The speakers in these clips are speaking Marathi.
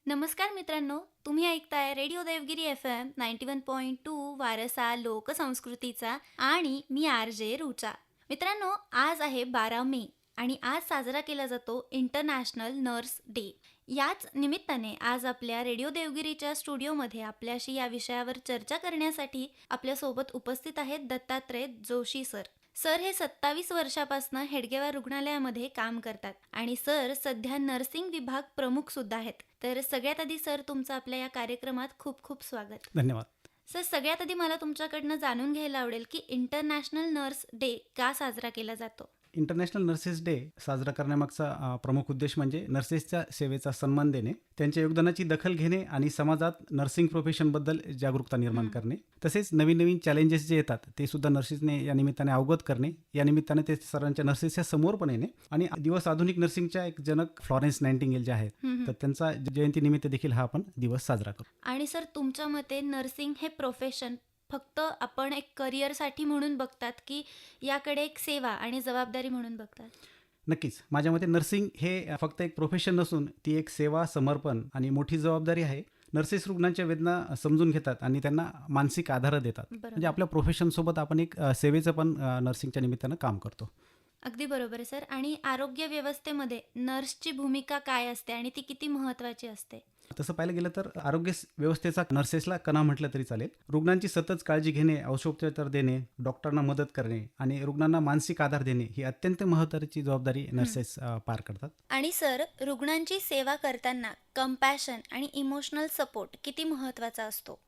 नमस्कार मित्रांनो, तुम्ही ऐकताय रेडिओ देवगिरी FM 91.2 वारसा लोकसंस्कृतीचा आणि मी आर जे रुचा. मित्रांनो, आज आहे 12 मे आणि आज साजरा केला जातो इंटरनॅशनल नर्स डे. याच निमित्ताने आज आपल्या रेडिओ देवगिरीच्या स्टुडिओमध्ये आपल्याशी या विषयावर चर्चा करण्यासाठी आपल्यासोबत उपस्थित आहेत दत्तात्रय जोशी सर. सर हे 27 वर्षापासून हेडगेवार रुग्णालयामध्ये काम करतात आणि सर सध्या नर्सिंग विभाग प्रमुख सुद्धा आहेत. तर सगळ्यात आधी सर तुमचं आपल्या या कार्यक्रमात खूप खूप स्वागत. धन्यवाद. सर सगळ्यात आधी मला तुमच्याकडनं जाणून घ्यायला आवडेल की इंटरनॅशनल नर्स डे का साजरा केला जातो. इंटरनॅशनल नर्सेस डे साजरा करण्यामागचा प्रमुख उद्देश म्हणजे नर्सेसच्या सेवेचा सन्मान देणे, त्यांच्या योगदानाची दखल घेणे आणि समाजात नर्सिंग प्रोफेशनबद्दल जागरूकता निर्माण करणे. तसेच नवीन नवीन चॅलेंजेस जे येतात ते सुद्धा नर्सेसने या निमित्ताने अवगत करणे, या निमित्ताने ते सर्वांच्या नर्सेसच्या समोर पण येणे. आणि दिवस आधुनिक नर्सिंगच्या एक जनक फ्लॉरेन्स नाइटिंगेल जे आहेत तर त्यांचा जयंतीनिमित्त देखील हा आपण दिवस साजरा करतो. आणि सर तुमच्या मते नर्सिंग हे प्रोफेशन फक्त आपण एक करिअरसाठी म्हणून बघतात की याकडे एक सेवा आणि जबाबदारी म्हणून बघतात. नक्कीच माझ्या मते नर्सिंग हे फक्त एक प्रोफेशन नसून ती एक सेवा, समर्पण आणि मोठी जबाबदारी आहे. नर्सेस रुग्णांच्या वेदना समजून घेतात आणि त्यांना मानसिक आधार देतात. म्हणजे आपल्या प्रोफेशनसोबत आपण एक सेवेचं पण नर्सिंगच्या निमित्तानं काम करतो. अगदी बरोबर आहे सर. आणि आरोग्य व्यवस्थेमध्ये नर्सची भूमिका काय असते आणि ती किती महत्त्वाची असते. तसं पाहायला गेलं तर आरोग्य व्यवस्थेचा नर्सेसला कणा म्हटलं तरी चालेल. रुग्णांची सतत काळजी घेणे, औषधोपचार देणे, डॉक्टरांना मदत करणे आणि रुग्णांना मानसिक आधार देणे ही अत्यंत महत्त्वाची जबाबदारी नर्सेस पार करतात. आणि सर रुग्णांची सेवा करताना कंपॅशन आणि इमोशनल सपोर्ट किती महत्त्वाचा असतो.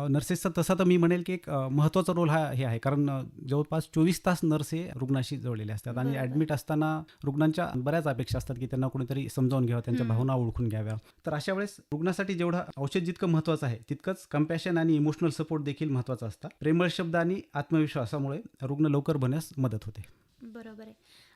नर्सेसचा तसा तर मी म्हणेल की एक महत्त्वाचा रोल हे आहे, कारण जवळपास 24 तास नर्स हे रुग्णाशी जोडलेले असतात आणि ॲडमिट असताना रुग्णांच्या बऱ्याच अपेक्षा असतात की त्यांना कोणीतरी समजावून घ्यावं, त्यांच्या भावना ओळखून घ्याव्या. तर अशा वेळेस रुग्णासाठी जेवढं औषध जितकं महत्त्वाचं आहे तितकंच कंपॅशन आणि इमोशनल सपोर्ट देखील महत्त्वाचा असतात. प्रेमळ शब्द आणि आत्मविश्वासामुळे रुग्ण लवकर बनण्यास मदत होते. बरोबर आहे.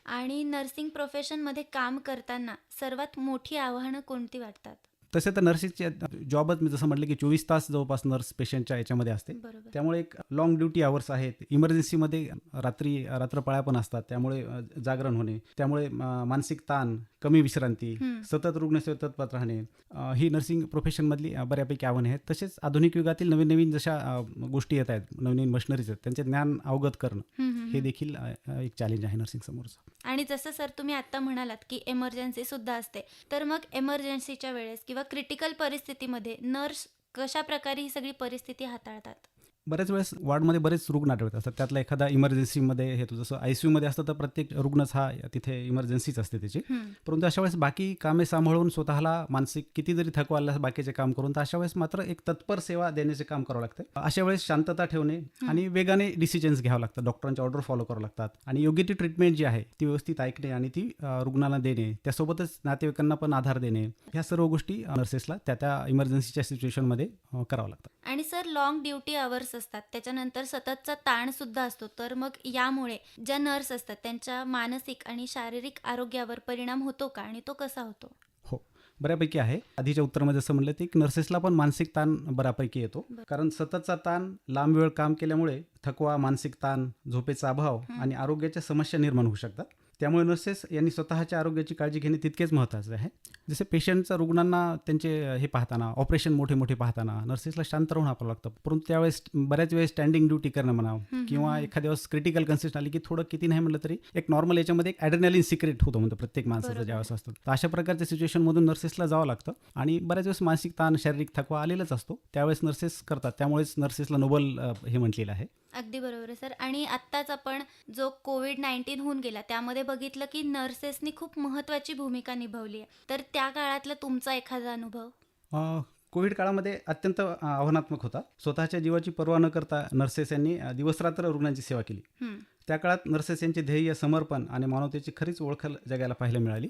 आणि नर्सिंग प्रोफेशनमध्ये काम करताना सर्वात मोठी आव्हानं कोणती वाटतात. तसे तर नर्सेसचे जॉबच मी जसं म्हटलं की 24 तास जवळपास नर्स पेशंटच्या याच्यामध्ये असते. त्यामुळे एक लॉंग ड्युटी आवर्स आहेत. इमर्जन्सीमध्ये रात्रपाळ्या पण असतात, त्यामुळे जागरण होणे, त्यामुळे मानसिक ताण, कमी विश्रांती, सतत रुग्णसेवेत तत्पर राहणे ही नर्सिंग प्रोफेशनमधली बऱ्यापैकी आव्हाने आहेत. तसेच आधुनिक युगातील नवीन नवीन जशा गोष्टी येत आहेत, नवीन मशिनरीज आहेत, त्यांचे ज्ञान अवगत करणं हे देखील एक चॅलेंज आहे नर्सिंग समोरचं. आणि जसं सर तुम्ही आत्ता म्हणालात की एमर्जन्सी सुद्धा असते, तर मग एमर्जन्सीच्या वेळेस किंवा क्रिटिकल परिस्थितीमध्ये नर्स कशा प्रकारे ही सगळी परिस्थिती हाताळतात. बऱ्याच वेळेस वॉर्डमध्ये बरेच रुग्ण आढळत असतात. त्यातला एखादा इमर्जन्सीमध्ये येतो, जसं ICUमध्ये असतं तर प्रत्येक रुग्णच हा तिथे इमर्जन्सीच असते त्याची. परंतु अशा वेळेस बाकी कामे सांभाळून स्वतःला मानसिक किती जरी थकवा आला बाकीचे काम करून, तर अशा वेळेस मात्र एक तत्पर सेवा देण्याचे काम करावं लागतं. अशा वेळेस शांतता ठेवणे आणि वेगाने डिसिजन्स घ्यावं लागतात, डॉक्टरांच्या ऑर्डर फॉलो करावं लागतात आणि योग्य ती ट्रीटमेंट जी आहे ती व्यवस्थित ऐकणे आणि ती रुग्णाला देणे, त्यासोबतच नातेवाईकांना पण आधार देणे, ह्या सर्व गोष्टी नर्सेसला त्या इमर्जन्सीच्या सिच्युएशनमध्ये करावं लागतात. आणि सर लॉंग ड्युटी आवर्स असतात, त्याच्यानंतर सततचा ताण सुद्धा असतो, तर मग यामुळे ज्या नर्स असतात त्यांच्या मानसिक आणि शारीरिक आरोग्यावर परिणाम होतो का आणि तो कसा होतो. हो, बऱ्यापैकी आहे. आधीच्या उत्तरामध्ये जसं म्हणलं ते नर्सेसला पण मानसिक ताण बऱ्यापैकी येतो, कारण सततचा ताण, लांब वेळ काम केल्यामुळे थकवा, मानसिक ताण, झोपेचा अभाव आणि आरोग्याच्या समस्या निर्माण होऊ शकतात. त्यामुळे नर्सेस यांनी स्वतःच्या आरोग्याची काळजी घेणे तितकेच महत्त्वाचे आहे. जसे पेशंटचा रुग्णांना त्यांचे हे पाहताना, ऑपरेशन मोठे मोठे पाहताना नर्सेसला शांत राहून आपलं लागतं. परंतु त्यावेळेस बऱ्याच वेळेस स्टँडिंग ड्युटी करणं म्हणा किंवा एखाद्या वेळेस क्रिटिकल कंडिशन आली की थोडं किती नाही म्हटलं तरी एक नॉर्मल याच्यामध्ये एक ॲड्रेनालिन सिक्रेट होतं म्हणतं प्रत्येक माणसाचं ज्यावेळेस असतं. तर अशा प्रकारच्या सिच्युएशनमधून नर्सेसला जावं लागतं आणि बऱ्याच वेळेस मानसिक ताण, शारीरिक थकवा आलेलाच असतो, त्यावेळेस नर्सेस करतात. त्यामुळेच नर्सेसला नोबल हे म्हटलेलं आहे. अगदी बरोबर आहे सर. आणि आत्ताच आपण जो कोविड-19 होऊन गेला त्यामध्ये बघितलं की नर्सेसनी खूप महत्त्वाची भूमिका निभावली आहे, तर त्या काळातला तुमचा एखादा अनुभव. कोविड काळामध्ये अत्यंत आव्हानात्मक होता. स्वतःच्या जीवाची पर्वा न करता नर्सेस यांनी दिवसरात्र रुग्णांची सेवा केली. त्या काळात नर्सेस यांचे ध्येय, समर्पण आणि मानवतेची खरीच ओळख जगाला पाहायला मिळाली.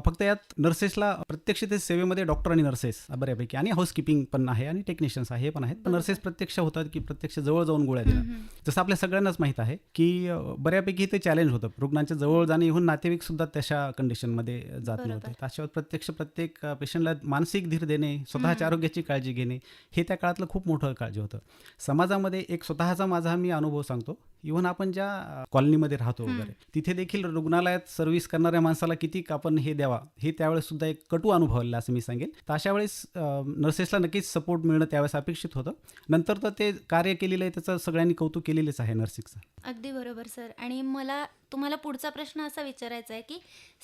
फक्त यात नर्सेसला प्रत्यक्ष ते सेवेमध्ये डॉक्टर आणि नर्सेस बऱ्यापैकी आणि हाऊसकीपिंग पण आहे आणि टेक्निशियन्स आहे हे पण आहेत. पण नर्सेस प्रत्यक्ष होतात की प्रत्यक्ष जवळ जाऊन गोळ्या देणं. जसं आपल्या सगळ्यांनाच माहीत आहे की बऱ्यापैकी ते चॅलेंज होतं. रुग्णांच्या जवळ जाणे येऊन नातेवाईक सुद्धा तशा कंडिशनमध्ये जात नव्हते. अशा प्रत्येक पेशंटला मानसिक धीर देणे, स्वतःच्या आरोग्याची काळजी घेणे हे त्या काळातलं खूप मोठं काळजी होतं. समाजामध्ये एक स्वतःचा माझा मी अनुभव सांगतो. इव्हन आपण ज्या कॉलनीमध्ये राहतो वगैरे तिथे देखील रुग्णालयात सर्व्हिस करणाऱ्या माणसाला किती आपण हे द्यावा हे त्यावेळेस सुद्धा एक कटू अनुभव आलेला असं मी सांगेल. तर अशा वेळेस नर्सेसला नक्कीच सपोर्ट मिळणं त्यावेळेस अपेक्षित होतं. नंतर तर ते कार्य केलेलं आहे त्याचं सगळ्यांनी कौतुक केलेलंच आहे नर्सिंगचं. अगदी बरोबर सर. आणि मला तुम्हाला पुढचा प्रश्न असा विचारायचा आहे की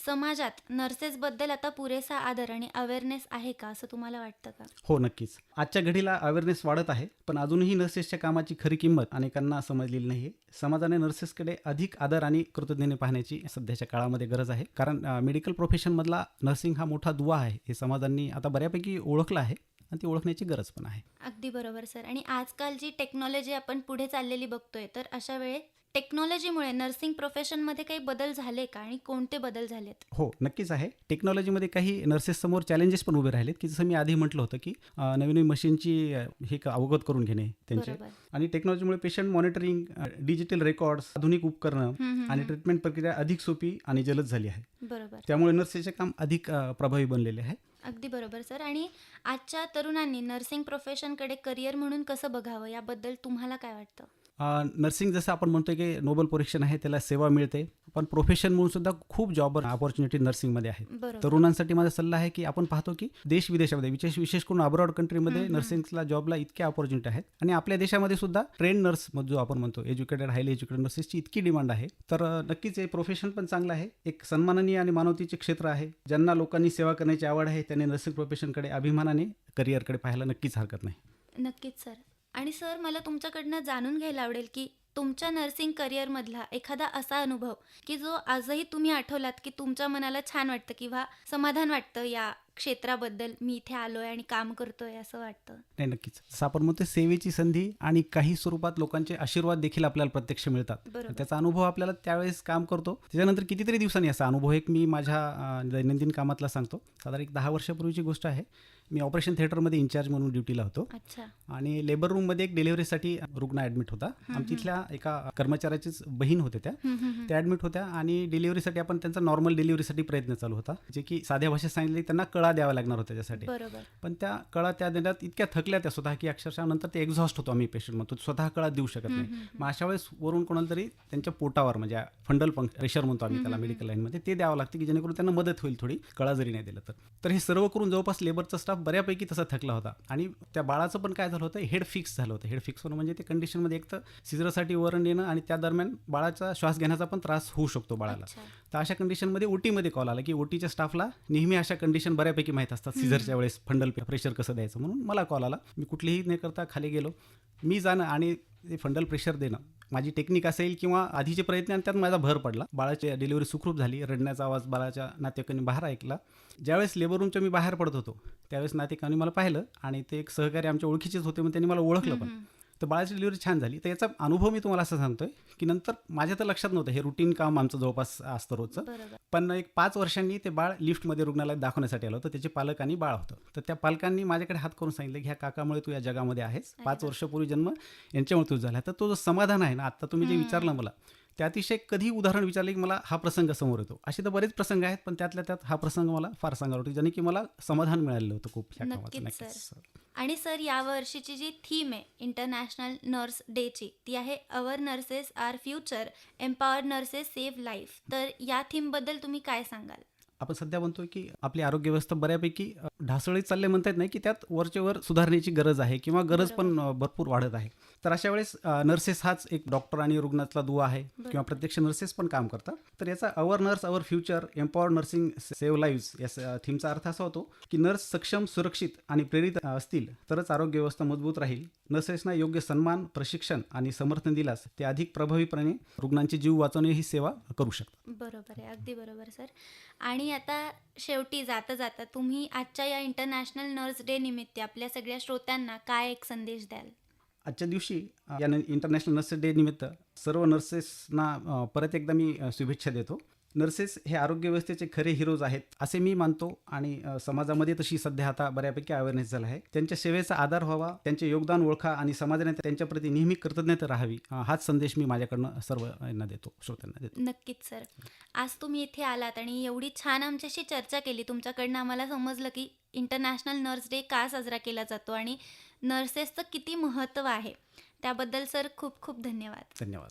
समाजात नर्सेसबद्दल आता पुरेसा आदर आणि अवेअरनेस आहे का असं तुम्हाला वाटतं का? हो, नक्कीच. आजच्या घडीला अवेअरनेस वाढत आहे, पण अजूनही नर्सेसच्या कामाची खरी किंमत अनेकांना समजलेली नाही आहे. समाजाने नर्सेसकडे अधिक आदर आणि कृतज्ञतेने पाहण्याची सध्याच्या काळामध्ये गरज आहे. कारण मेडिकल प्रोफेशनमधला नर्सिंग हा मोठा दुवा आहे. हे समाजांनी आता बऱ्यापैकी ओळखलं आहे आणि ती ओळखण्याची गरज पण आहे. अगदी बरोबर सर. आणि आजकाल जी टेक्नॉलॉजी आपण पुढे चाललेली बघतोय, तर अशा वेळे टेक्नॉलॉजीमुळे नर्सिंग प्रोफेशनमध्ये काही बदल झाले का आणि कोणते बदल झालेत? हो, नक्कीच आहे. टेक्नॉलॉजीमध्ये काही नर्सेससमोर चॅलेंजेस पण उभे राहिलेत, की जसं मी आधी म्हटलं होतं, की नवीन मशीनची अवगत करून घेणे त्यांचे. बरोबर. आणि टेक्नॉलॉजीमुळे पेशंट मॉनिटरिंग, डिजिटल रेकॉर्ड्स, आधुनिक उपकरणं आणि ट्रीटमेंट प्रक्रिया अधिक सोपी आणि जलद झाली आहे. बरोबर. त्यामुळे नर्सेसचे काम अधिक प्रभावी बनलेले आहे. अगदी बरोबर सर. आणि आजच्या तरुणांनी नर्सिंग प्रोफेशनकडे करिअर म्हणून कसं बघावं याबद्दल तुम्हाला काय वाटतं? नर्सिंग जसं आपण म्हणतो की नोबल प्रोफेशन आहे, त्याला सेवा मिळते, पण प्रोफेशन म्हणून सुद्धा खूप जॉब अपॉर्च्युनिटी नर्सिंगमध्ये आहेत. बरोबर. तरुणांसाठी माझा सल्ला आहे की आपण पाहतो की देश विदेशामध्ये विशेष करून अब्रॉड कंट्रीमध्ये नर्सिंगला जॉबला इतक्या अपॉर्च्युनिटी आहेत आणि आपल्या देशामध्ये सुद्धा ट्रेन नर्स जो आपण म्हणतो एज्युकेटेड हायली एज्युकेटेड नर्सेसची इतकी डिमांड आहे. तर नक्कीच हे प्रोफेशन पण चांगलं आहे, एक सन्माननीय आणि मानवतेचे क्षेत्र आहे. ज्यांना लोकांनी सेवा करण्याची आवड आहे त्यांनी नर्सिंग प्रोफेशनकडे अभिमानाने करिअरकडे पाहायला नक्कीच हरकत नाही. नक्कीच सर. आणि सर मला तुमच्याकडनं जाणून घ्यायला आवडेल की तुमच्या नर्सिंग करिअरमधला एखादा असा अनुभव की जो आजही तुम्ही आठवलात की तुमच्या मनाला छान वाटतं किंवा समाधान वाटतं या क्षेत्राबद्दल, मी इथे आलोय आणि काम करतोय असं वाटतं? नाही, नक्कीच. जसं आपण म्हणतो सेवेची संधी आणि काही स्वरूपात लोकांचे आशीर्वाद देखील आपल्याला प्रत्यक्ष मिळतात. बरोबर. त्याचा अनुभव आपल्याला त्यावेळेस काम करतो. त्याच्यानंतर कितीतरी दिवसांनी असा अनुभव एक मी माझ्या दैनंदिन कामातला सांगतो. साधारण एक 10 वर्षापूर्वीची गोष्ट आहे. मी ऑपरेशन थिएटरमध्ये इंचार्ज म्हणून ड्युटीला होतो अच्छा. आणि लेबर रूममध्ये एक डिलिव्हरीसाठी रुग्ण ॲडमिट होता. आमच्या इथल्या एका कर्मचाऱ्याचीच बहीण होते त्या ॲडमिट होत्या आणि डिलिव्हरीसाठी आपण त्यांचा नॉर्मल डिलिव्हरीसाठी प्रयत्न चालू होता, जे की साध्या भाषेत सांगितले त्यांना कळा द्यावा लागणार होता त्याच्यासाठी. बरोबर. पण त्या कळा त्या देण्यात इतक्या थकल्या त्या स्वतः की अक्षरशः नंतर ते एक्झॉस्ट होतो. आम्ही पेशंट म्हणतो स्वतः कळा देऊ शकत नाही. मग अशा वेळेस वरून कोणाला तरी त्यांच्या पोटावर म्हणजे फंडल प्रेशर म्हणतो आम्ही त्याला मेडिकल लाईनमध्ये, ते द्यावं लागतं की जेणेकरून त्यांना मदत होईल थोडी, कळा जरी नाही दिलं तर हे सर्व करून जवळपास लेबरचा स्टाफ बऱ्यापैकी तसा थकला होता. आणि त्या बाळाचं पण काय झालं होतं, हेड फिक्स झालं होतं. हेड फिक्स होणं म्हणजे ते कंडिशनमध्ये एक तर सिजरसाठी वरण येणं आणि त्या दरम्यान बाळाचा श्वास घेण्याचा पण त्रास होऊ शकतो बाळाला. अच्छा. तर अशा कंडिशनमध्ये ओटीमध्ये कॉल आला की ओटीच्या स्टाफला नेहमी अशा कंडिशन बऱ्यापैकी माहीत असतात सिझरच्या वेळेस फंडल प्रेशर कसं द्यायचं. म्हणून मला कॉल आला. मी कुठलीही न करता खाली गेलो. मी जाणं आणि ते फंडल प्रेशर देणं माझी टेक्निक असेल किंवा आधीचे प्रयत्न आणि त्यात माझा भर पडला. बाळाची डिलिव्हरी सुखरूप झाली. रडण्याचा आवाज बाळाच्या नातेवाईकांनी बाहेर ऐकला. ज्यावेळेस लेबर रूमच्या मी बाहेर पडत होतो त्यावेळेस नातेवाईकांनी मला पाहिलं आणि ते एक सहकारी आमच्या ओळखीचेच होते, मग त्यांनी मला ओळखलं पण. तर बाळाची डिलिव्हरी छान झाली. तर याचा अनुभव मी तुम्हाला असं सांगतोय की नंतर माझ्या तर लक्षात नव्हतं, हे रुटीन काम आमचं जवळपास असतं रोजचं. बरोबर. पण एक 5 वर्षांनी ते बाळ लिफ्टमध्ये रुग्णालयात दाखवण्यासाठी आलं होतं. त्याचे पालक आणि बाळ होतं. तर त्या पालकांनी माझ्याकडे हात करून सांगितलं की ह्या काकामुळे तू या जगामध्ये आहेस. 5 वर्षापूर्वी जन्म यांच्यामुळे तुझं झाला. तर तो जो समाधान आहे ना, आता तुम्ही जे विचारलं मला, त्या अतिशय कधी उदाहरण विचारले की मला हा प्रसंग समोर येतो. असे तर बरेच प्रसंग आहेत, पण त्यातल्या त्यात हा प्रसंग मला फार सांगावा वाटतो, ज्याने की मला समाधान मिळालेलं होतं खूप ह्या कामाचं. नक्कीच नक्कीच. सर. आणि सर या वर्षीची जी थीम आहे इंटरनॅशनल नर्स डेची, ती आहे our nurses are future, empower nurses save life. तर या थीमबद्दल तुम्ही काय सांगाल? आपण सध्या म्हणतोय की आपली आरोग्य व्यवस्था बऱ्यापैकी ढासळीत चालले म्हणता येत नाही, की त्यात वरचेवर सुधारण्याची गरज आहे किंवा गरज पण भरपूर वाढत आहे. तर अशा वेळेस नर्सेस हाच एक डॉक्टर आणि रुग्णातला दुवा आहे किंवा प्रत्यक्ष नर्सेस पण काम करतात. तर याचा our nurse our future empower nursing save lives या थीमचा अर्थ असा होतो की नर्स सक्षम, सुरक्षित आणि प्रेरित असतील तरच आरोग्य व्यवस्था मजबूत राहील. नर्सेसना योग्य सन्मान, प्रशिक्षण आणि समर्थन दिल्यास ते अधिक प्रभावीपणे रुग्णांचे जीव वाचवणे ही सेवा करू शकतात. बरोबर आहे. अगदी बरोबर सर. आणि आता शेवटी जाता जाता तुम्ही आजच्या या इंटरनॅशनल नर्स डे निमित्त आपल्या सगळ्या श्रोत्यांना काय एक संदेश द्याल? आजच्या दिवशी या इंटरनॅशनल नर्सेस डे निमित्त सर्व नर्सेसना परत एकदा मी शुभेच्छा देतो. नर्सेस हे आरोग्य व्यवस्थेचे खरे हिरोज आहेत असे मी मानतो आणि समाजामध्ये तशी सध्या आता बऱ्यापैकी अवेअरनेस झाला आहे. त्यांच्या सेवेचा आधार व्हावा, त्यांचे योगदान ओळखा आणि समाजाने त्यांच्याप्रती नेहमी कृतज्ञता राहावी, हाच संदेश मी माझ्याकडनं सर्व यांना देतो, श्रोत्यांना देतो. नक्कीच सर. आज तुम्ही इथे आलात आणि एवढी छान आमच्याशी चर्चा केली. तुमच्याकडनं आम्हाला समजलं की इंटरनॅशनल नर्स डे का साजरा केला जातो आणि नर्सेसचं किती महत्त्व आहे. त्याबद्दल सर खूप खूप धन्यवाद. धन्यवाद.